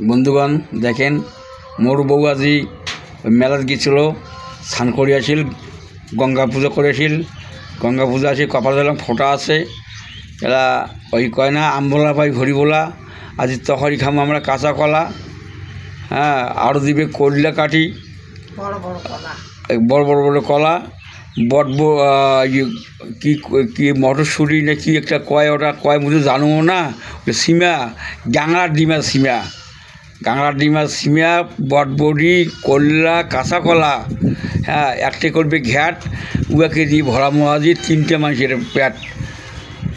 বন্ধুগণ দেখেন মোর বউ আজি মেলাত গিয়েছিল, স্নান করিয়াছিল, গঙ্গা পুজো করেছিল। গঙ্গা পুজো আছে, কপাল দিলাম ফোঁটা আছে। এরা ওই কয় না আমবোলা পাই ভরিবোলা। আজি তখনই খামো আমরা কাঁচা কলা, হ্যাঁ, আরও দিবে কলিলা কাঠি, বড় বড় বড় কলা, বট কি কি মটরশুঁটি না কি একটা কয়, ওটা কয় মুঝে জানো না, সিমা গাংলার ডিমা, সিমা গাংলার ডিমা, সিমা, বটবড়ি, কল্লা, কাঁচা কলা, হ্যাঁ, একটা করবে ঘ্যাট, উয়াকে দিয়ে ভরা মোয়া দিয়ে 3টে মানুষের পেট।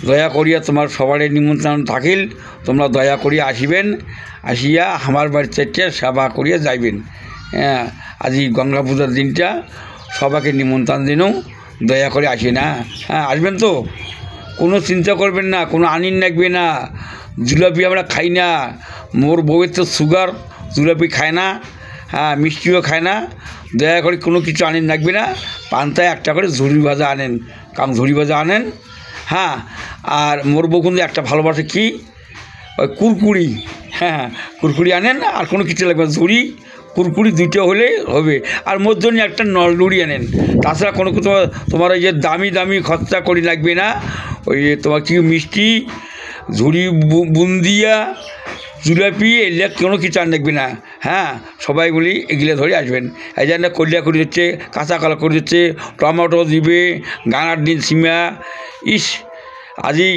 দয়া করিয়া তোমার সবারই নিমন্ত্রণ থাকিল, তোমরা দয়া করিয়া আসিবেন, আসিয়া আমার বাড়ির চারটে সেবা করিয়া যাইবেন। হ্যাঁ, আজ গঙ্গা পূজার দিনটা সবাইকে নিমন্ত্রণ দিনও, দয়া করে আসি না। হ্যাঁ, আসবেন তো, কোনো চিন্তা করবেন না, কোনো আনিন লাগবে না। জিলাপি আমরা খাই না, মোর বউয়ের তো সুগার, জিলাপি খায় না, হ্যাঁ, মিষ্টিও খায় না। দয়া করে কোনো কিছু আনিন লাগবে না। পান্তায় একটা করে ঝুড়ি ভাজা আনেন, কারণ ঝুড়ি ভাজা আনেন। হ্যাঁ, আর মোর বউ কিন্তু একটা ভালোবাসে কি, ওই কুরকুরি, হ্যাঁ, কুরকুরি আনেন। আর কোনো কিছু লাগবে না, ঝুড়ি কুরকুরি 2টো হলে হবে। আর মোর জন্য একটা নলডুরি আনেন। তাছাড়া কোনো তোমার ওই যে দামি দামি খরচা করি লাগবে না। ওই তোমার কি মিষ্টি, ঝুড়ি, বুন্দিয়া, জিলাপি, এগুলো কোনো কিছু আর লাগবে না। হ্যাঁ, সবাই বলি এগুলো ধরে আসবেন। এই জন্য কলিয়া করে দিচ্ছে, কাঁচা কলা করে দিচ্ছে, টমেটো দিবে, গানার দিন সিমা। ইস, আজি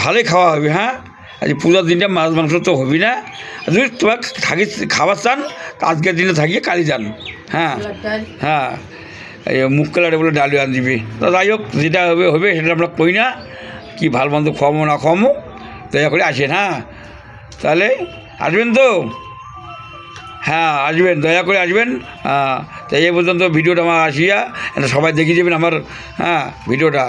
ভালোই খাওয়া হবে। হ্যাঁ, আজ পূজার দিনটা মাছ মাংস তো হবি না। যদি তোমার থাকি খাবার চান, আজকের দিনে থাকিয়ে কালি যান। হ্যাঁ হ্যাঁ, এই মুখ কালারে বলে ডালিও আন দিবি। তো যাই হোক, যেটা হবে হবে, সেটা আমরা কই না। কি ভাল মন্দ খাওয়াবো না খাওয়াবো, দয়া করে আসেন। হ্যাঁ, তাহলে আসবেন তো? হ্যাঁ, আসবেন, দয়া করে আসবেন। হ্যাঁ, তাই এই পর্যন্ত ভিডিওটা আমার আসিয়া এটা সবাই দেখিয়ে দেবেন আমার, হ্যাঁ, ভিডিওটা।